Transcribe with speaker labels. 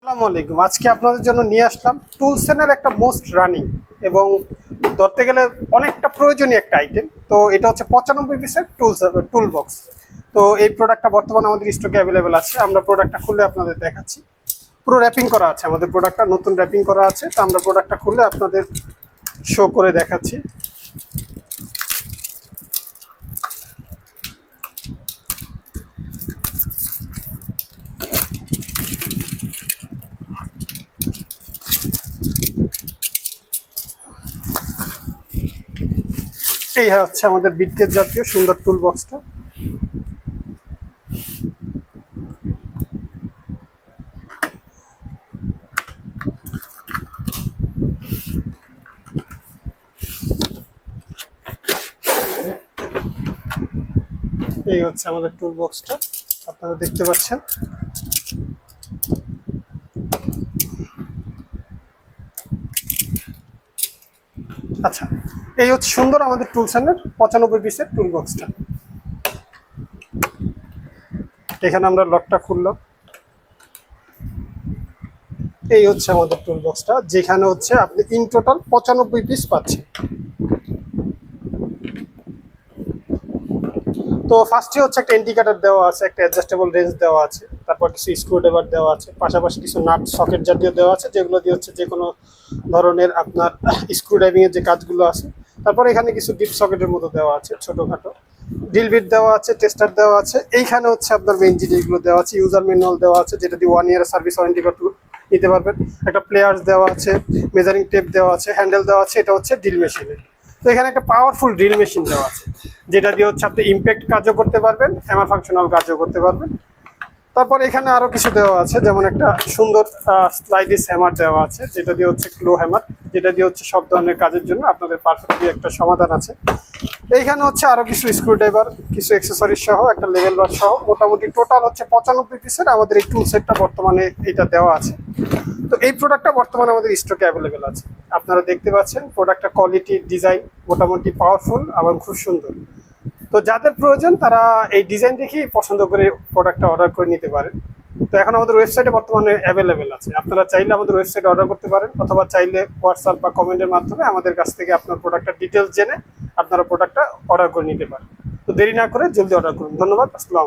Speaker 1: আসসালামু আলাইকুম। আজকে আপনাদের জন্য নিয়ে আসলাম টুলসেনের একটা মোস্ট রানিং এবং ধরতে গেলে অনেকটা প্রয়োজনীয় একটা আইটেম। তো এটা হচ্ছে 95 পিসের টুল বক্স। তো এই প্রোডাক্টটা বর্তমানে আমাদের স্টকে অ্যাভেলেবেল আছে। আমরা প্রোডাক্টটা খুলে আপনাদের দেখাচ্ছি। পুরো র্যাপিং করা আছে, আমাদের প্রোডাক্টটা নতুন র্যাপিং করা আছে। তো আমরা প্রোডাক্টটা খুলে আপনাদের শো করে দেখাচ্ছি। এই হচ্ছে আমাদের বিটগেজ জাতীয় সুন্দর টুল বক্সটা। এই হচ্ছে আমাদের টুল বক্সটা, আপনারা দেখতে পাচ্ছেন। আচ্ছা, এই হচ্ছে সুন্দর আমাদের টুলসেনের 95 পিসের টুল বক্সটা। এখানে আমরা লকটা খুললাম। এই হচ্ছে আমাদের টুল বক্সটা, যেখানে হচ্ছে আপনি ইন টোটাল 95 পিস পাচ্ছেন। তো ফার্স্টে হচ্ছে একটা ইন্ডিকেটর দেওয়া আছে, একটা অ্যাডজাস্টেবল রেঞ্জ দেওয়া আছে, তারপর কিছু স্ক্রুড্রাইভার দেওয়া আছে, পাশাপাশি কিছু নাট সকেট জাতীয় দেওয়া আছে, যেগুলো দিয়ে হচ্ছে যে কোনো ধরনের আপনার স্ক্রুড্রাইভিং এর যে কাজগুলো আছে। তারপর এখানে কিছু ডিপ সকেটের মতো দেওয়া আছে ছোটখাটো, ড্রিল বিট দেওয়া আছে, টেস্টার দেওয়া আছে। এইখানে হচ্ছে আপনার মেইন জিনিসগুলো দেওয়া আছে, ইউজার ম্যানুয়াল দেওয়া আছে, যেটা দিয়ে 1 ইয়ারের সার্ভিস ওয়ারেন্টি নিতে পারবেন। একটা প্লেয়ার্স দেওয়া আছে, মেজারিং টেপ দেওয়া আছে, হ্যান্ডেল দেওয়া আছে। এটা হচ্ছে ড্রিল মেশিনে। তো এখানে একটা পাওয়ারফুল ড্রিল মেশিন দেওয়া আছে, যেটা দিয়ে হচ্ছে আপনি ইম্প্যাক্ট কাজও করতে পারবেন, হ্যামার ফাংশনাল কাজও করতে পারবেন। তারপর এখানে আরো কিছু দেওয়া আছে, যেমন একটা সুন্দর স্লাইডিস হ্যামার দেওয়া আছে, যেটা দিয়ে হচ্ছে ক্লো হ্যামার, যেটা দিয়ে হচ্ছে সব ধরনের কাজের জন্য আপনাদের পারফেক্টলি একটা সমাধান আছে। এইখানে হচ্ছে আরো কিছু স্ক্রুড্রাইভার, কিছু অ্যাক্সেসরিজ সহ, একটা লেভেল বার সহ মোটামুটি টোটাল হচ্ছে 95 পিসের আমাদের এই টুল সেটটা বর্তমানে এটা দেওয়া আছে। তো এই প্রোডাক্টটা বর্তমানে আমাদের স্টকে অ্যাভেলেবেল আছে। আপনারা দেখতে পাচ্ছেন প্রোডাক্টটা কোয়ালিটি, ডিজাইন মোটামুটি পাওয়ারফুল এবং খুব সুন্দর। তো যাদের প্রয়োজন তারা এই ডিজাইন দেখেই পছন্দ করে প্রোডাক্টটা অর্ডার করে নিতে পারেন। তো এখন আমাদের ওয়েবসাইটে বর্তমানে অ্যাভেলেবেল আছে। আপনারা চাইলে আমাদের ওয়েবসাইটে অর্ডার করতে পারেন, অথবা চাইলে হোয়াটসঅ্যাপ বা কমেন্টের মাধ্যমে আমাদের কাছ থেকে আপনার প্রোডাক্টের ডিটেলস জেনে আপনারা প্রোডাক্টটা অর্ডার করে নিতে পারেন। তো দেরি না করে জলদি অর্ডার করুন। ধন্যবাদ। আসসালাম।